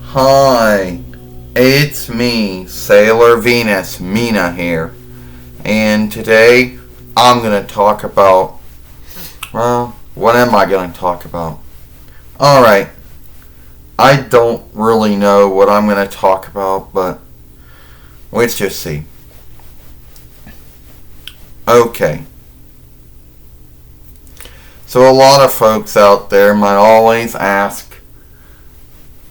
Hi, it's me, Sailor Venus, Mina here. And today I'm going to talk about, well, what am I going to talk about? Alright, I don't really know what I'm going to talk about, but let's just see. Okay. So a lot of folks out there might always ask,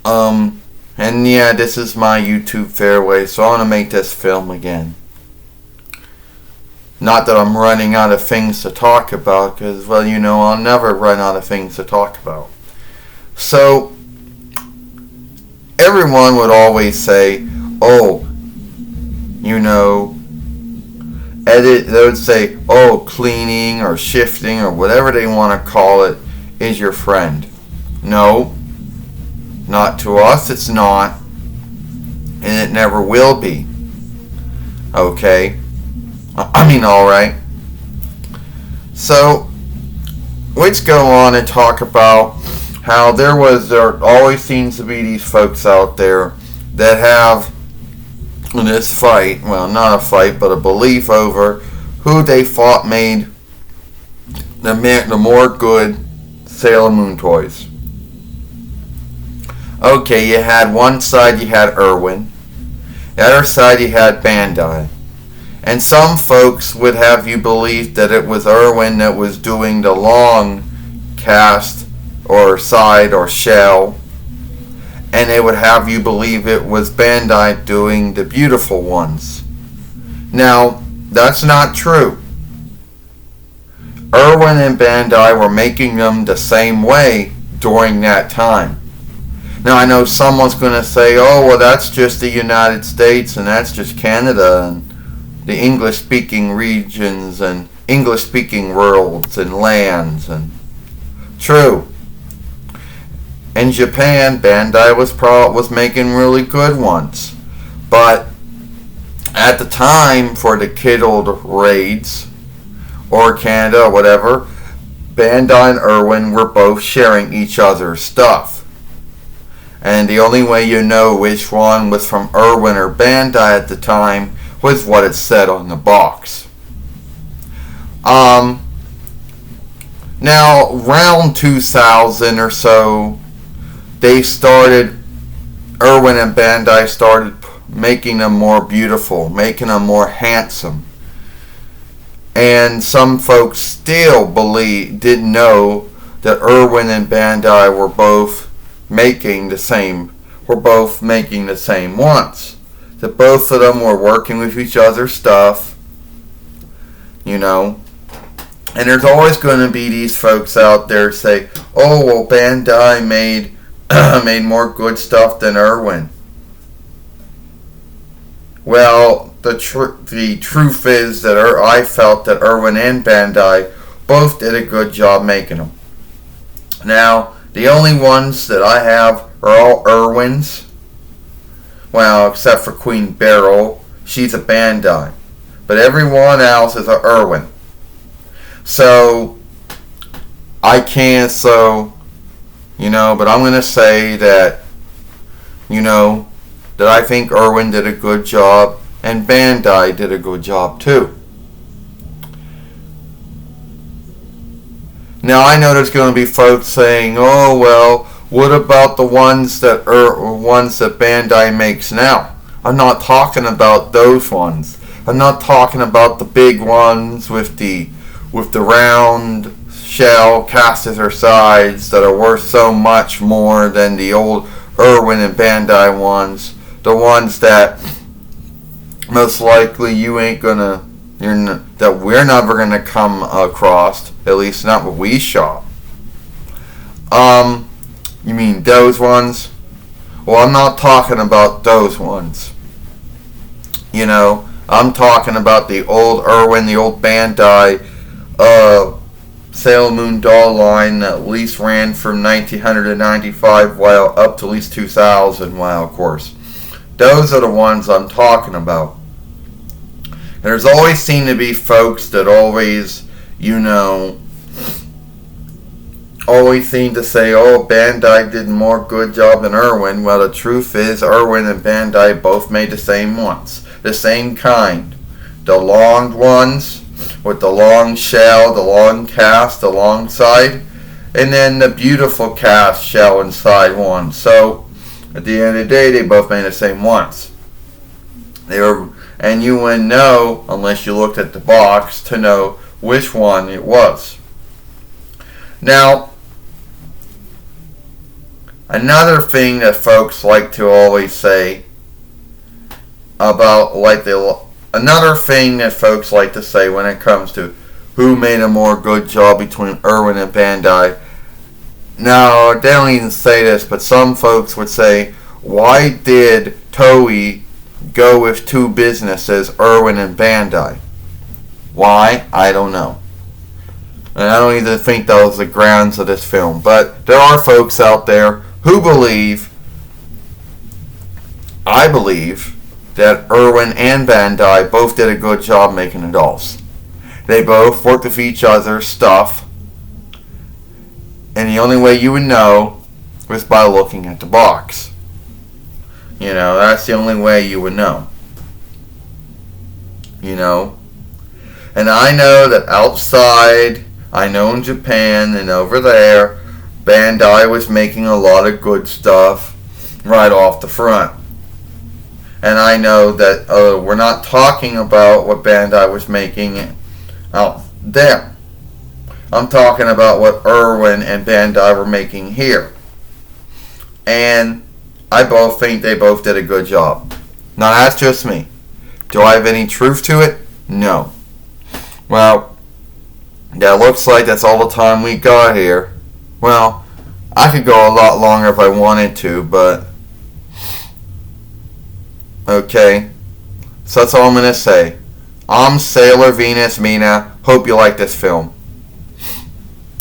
and yeah, this is my YouTube fairway, so I want to make this film again. Not that I'm running out of things to talk about, because, well, you know, I'll never run out of things to talk about. So, everyone would always say, oh, you know, they would say, oh, cleaning or shifting or whatever they want to call it is your friend. No, not to us, it's not, and it never will be. Okay? Alright. So, let's go on and talk about how there always seems to be these folks out there that have in this fight, well, not a fight, but a belief over who they thought made the more good Sailor Moon toys. Okay, you had one side, you had Irwin. The other side, you had Bandai. And some folks would have you believe that it was Irwin that was doing the long cast or side or shell. And they would have you believe it was Bandai doing the beautiful ones. Now, that's not true. Irwin and Bandai were making them the same way during that time. Now, I know someone's going to say, oh, well, that's just the United States and that's just Canada and the English-speaking regions and English-speaking worlds and lands. And true. In Japan, Bandai was making really good ones. But at the time, for the kiduled raids, or Canada, or whatever, Bandai and Irwin were both sharing each other's stuff. And the only way you know which one was from Irwin or Bandai at the time was what it said on the box. Now, around 2000 or so, Irwin and Bandai started making them more beautiful, making them more handsome. And some folks still didn't know that Irwin and Bandai were both making the same ones. That both of them were working with each other's stuff, you know. And there's always going to be these folks out there say, oh, well, Bandai made more good stuff than Irwin. Well, the truth is that I felt that Irwin and Bandai both did a good job making them. Now, the only ones that I have are all Irwins. Well, except for Queen Beryl, she's a Bandai. But everyone else is a Irwin. So, but I'm going to say that, that I think Irwin did a good job and Bandai did a good job too. Now, I know there's going to be folks saying, oh, well, what about the ones that Bandai makes now? I'm not talking about those ones. I'm not talking about the big ones with the round shell casters or sides that are worth so much more than the old Irwin and Bandai ones. The ones that most likely that we're never gonna come across, at least not what we shop. You mean those ones? Well, I'm not talking about those ones. I'm talking about the old Irwin, the old Bandai Sailor Moon doll line that at least ran from 1995 up to at least 2000, of course. Those are the ones I'm talking about. And there's always seemed to be folks that always, always seem to say, oh, Bandai did more good job than Irwin. Well, the truth is, Irwin and Bandai both made the same ones. The same kind. The long ones with the long shell, the long cast, the long side, and then the beautiful cast shell inside one. So, at the end of the day, they both made the same ones. And you wouldn't know, unless you looked at the box, to know which one it was. Now, another thing that folks like to always say about, another thing that folks like to say when it comes to who made a more good job between Irwin and Bandai. Now, they don't even say this, but some folks would say, why did Toei go with two businesses, Irwin and Bandai? Why? I don't know. And I don't even think that was the grounds of this film. But there are folks out there who believe, I believe, that Irwin and Bandai both did a good job making the dolls. They both worked with each other's stuff. And the only way you would know was by looking at the box. You know, that's the only way you would know. You know? And I know that outside, I know in Japan and over there, Bandai was making a lot of good stuff right off the front. And I know that we're not talking about what Bandai was making out there. I'm talking about what Irwin and Bandai were making here. And I both think they both did a good job. Now that's just me. Do I have any truth to it? No. Well, that looks like that's all the time we got here. Well, I could go a lot longer if I wanted to, but okay. So that's all I'm going to say. I'm Sailor Venus Mina. Hope you like this film.